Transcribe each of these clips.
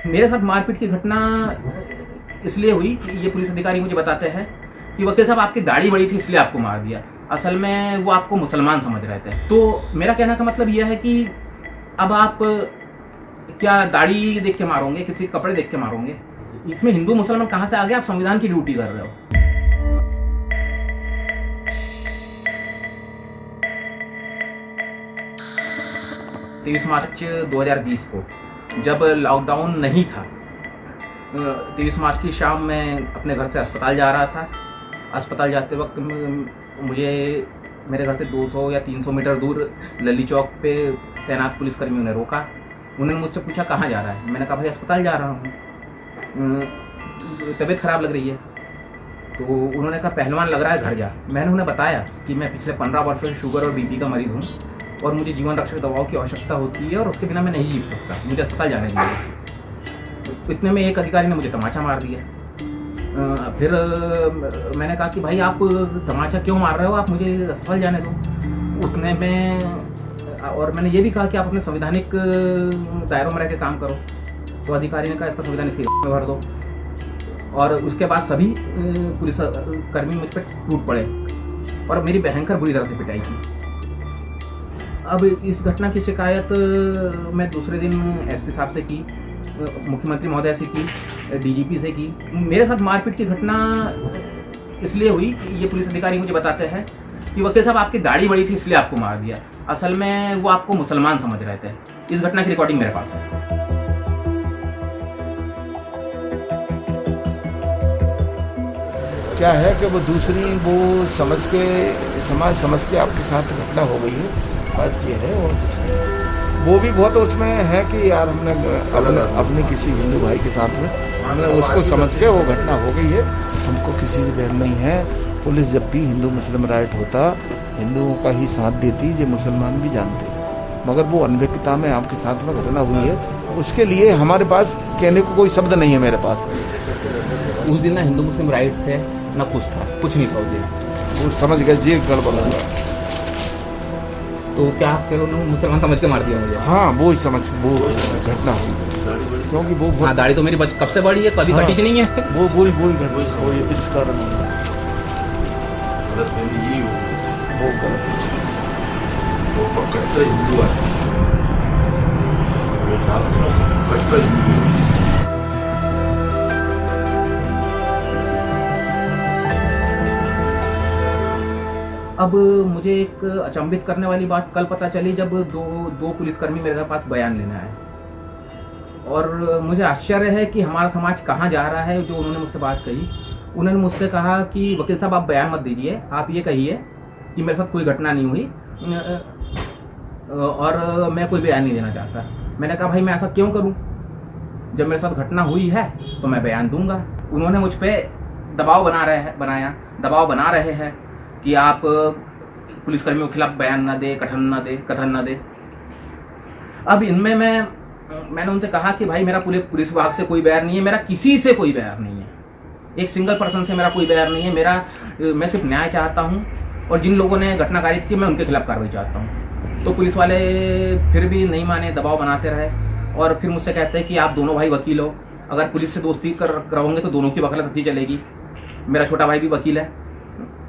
मेरे साथ मारपीट की घटना इसलिए हुई कि ये पुलिस अधिकारी मुझे बताते हैं कि वकील साहब आपकी दाढ़ी बड़ी थी इसलिए आपको मार दिया। असल में वो आपको मुसलमान समझ रहे थे। तो मेरा कहने का मतलब यह है कि अब आप क्या दाढ़ी देख के मारोगे, किसी कपड़े देख के मारोगे? इसमें हिंदू मुसलमान कहाँ से आ गया? आप संविधान की ड्यूटी कर रहे हो। 23 मार्च 2020 को जब लॉकडाउन नहीं था, 23 मार्च की शाम में अपने घर से अस्पताल जा रहा था। अस्पताल जाते वक्त मुझे मेरे घर से 200 या 300 मीटर दूर लली चौक पे तैनात पुलिसकर्मियों ने रोका। उन्होंने मुझसे पूछा कहाँ जा रहा है? मैंने कहा भाई अस्पताल जा रहा हूँ, तबीयत खराब लग रही है। तो उन्होंने कहा पहलवान लग रहा है, घर जा। मैंने उन्हें बताया कि मैं पिछले 15 वर्षों से शुगर और बीपी का मरीज हूँ और मुझे जीवन रक्षक दवाओं की आवश्यकता होती है और उसके बिना मैं नहीं जी सकता, मुझे अस्पताल जाने दीजिए। तो इतने में एक अधिकारी ने मुझे तमाचा मार दिया। फिर मैंने कहा कि भाई आप तमाचा क्यों मार रहे हो, आप मुझे अस्पताल जाने दो। उतने में और मैंने ये भी कहा कि आप अपने संवैधानिक दायरों में रह के काम करो। तो अधिकारी ने कहा इसका संविधान इसके में भर दो। और उसके बाद सभी पुलिस कर्मी मुझ पर टूट पड़े और मेरी भयंकर बुरी तरह से पिटाई की। अब इस घटना की शिकायत मैं दूसरे दिन एसपी साहब से की, मुख्यमंत्री महोदय से की, डीजीपी से की। मेरे साथ मारपीट की घटना इसलिए हुई कि ये पुलिस अधिकारी मुझे बताते हैं कि वकील साहब आपकी दाढ़ी बड़ी थी इसलिए आपको मार दिया। असल में वो आपको मुसलमान समझ रहे थे। इस घटना की रिकॉर्डिंग मेरे पास है। क्या है कि वो दूसरी वो समाज समझ के आपके साथ घटना हो गई है, बात ये है। और वो भी बहुत उसमें है कि यार हमने अपने किसी हिंदू भाई के साथ में हमने उसको समझ के वो घटना हो गई है। हमको किसी से बैर नहीं है। पुलिस जब भी हिंदू मुस्लिम राइट होता हिंदुओं का ही साथ देती, ये मुसलमान भी जानते, मगर वो अनभिज्ञता में आपके साथ में घटना हुई है। उसके लिए हमारे पास कहने को कोई शब्द नहीं है मेरे पास। उस दिन ना हिंदू मुस्लिम राइट थे ना कुछ था, कुछ नहीं था उस दिन। वो समझ गए जी गड़बड़ हुआ। तो क्या आप कह रहे हो मुसलमान समझ के मार दिया मुझे? हाँ वो समझ वो घटना हुई, क्योंकि वो हाँ दाढ़ी तो मेरी कब से बड़ी है, कभी कटी नहीं है। वो घटना इस कारण वो कट्टर हिंदू है, कट्टर हिंदू है। अब मुझे एक अचंभित करने वाली बात कल पता चली जब दो पुलिसकर्मी मेरे पास बयान लेने आए। और मुझे आश्चर्य है कि हमारा समाज कहाँ जा रहा है। जो उन्होंने मुझसे बात कही, उन्होंने मुझसे कहा कि वकील साहब आप बयान मत दीजिए, आप ये कहिए कि मेरे साथ कोई घटना नहीं हुई और मैं कोई बयान नहीं देना चाहता। मैंने कहा भाई मैं ऐसा क्यों करूं, जब मेरे साथ घटना हुई है तो मैं बयान दूंगा। उन्होंने मुझ पर दबाव बना रहे हैं कि आप पुलिसकर्मियों के खिलाफ बयान न दे, कथन न दे। अब इनमें मैंने उनसे कहा कि भाई मेरा पूरे पुलिस विभाग से कोई बैर नहीं है, मेरा किसी से कोई बैर नहीं है, एक सिंगल पर्सन से मेरा कोई बैर नहीं है। मैं सिर्फ न्याय चाहता हूं और जिन लोगों ने घटना कारित की मैं उनके खिलाफ कार्रवाई चाहता हूं। तो पुलिस वाले फिर भी नहीं माने, दबाव बनाते रहे और फिर मुझसे कहते हैं कि आप दोनों भाई वकील हो, अगर पुलिस से दोस्ती रहोगे तो दोनों की वकालत अच्छी चलेगी। मेरा छोटा भाई भी वकील है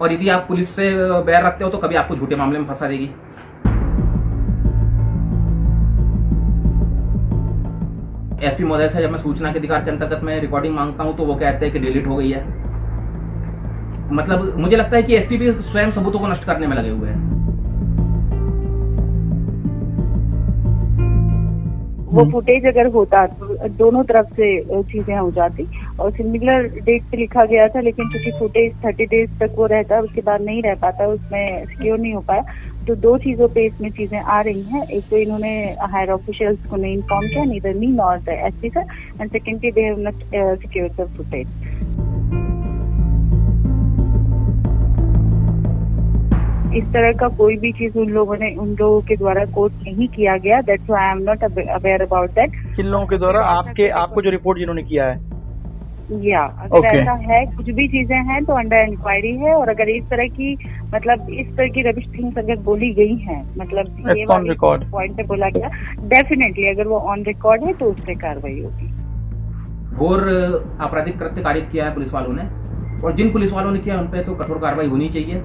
और यदि आप पुलिस से बैर रखते हो तो कभी आपको झूठे मामले में फंसा देगी। एसपी महोदय से जब मैं सूचना के अधिकार के अंतर्गत में रिकॉर्डिंग मांगता हूं तो वो कहते हैं कि डिलीट हो गई है। मतलब मुझे लगता है कि एसपी भी स्वयं सबूतों को नष्ट करने में लगे हुए हैं। वो फुटेज अगर होता तो दोनों तरफ से चीजें हो जाती और सिमिलर डेट पे लिखा गया था, लेकिन चूंकि फुटेज 30 डेज तक वो रहता है, उसके बाद नहीं रह पाता, उसमें सिक्योर नहीं हो पाया। तो दो चीजों पे इसमें चीजें आ रही हैं। एक तो इन्होंने हायर ऑफिशियल्स को नहीं इन्फॉर्म किया, neither me nor the SP sir, and secondly they have not secured the footage. इस तरह का कोई भी चीज उन लोगों के द्वारा कोट नहीं किया गया। That's why I am not aware about that. किन लोगों के द्वारा? आपको जो रिपोर्ट जिन्होंने किया है? या अगर ऐसा है, कुछ भी चीजें हैं तो अंडर इंक्वायरी है। और अगर इस तरह की रबिश थिंग्स अगर बोली गई हैं, मतलब ये वाली पॉइंट पे बोला गया, डेफिनेटली अगर वो ऑन रिकॉर्ड है तो उस पर कार्रवाई होगी। घोर आपराधिक कृत्य कारित किया है पुलिस वालों ने, और जिन पुलिस वालों ने किया उन पर तो कठोर कार्रवाई होनी चाहिए।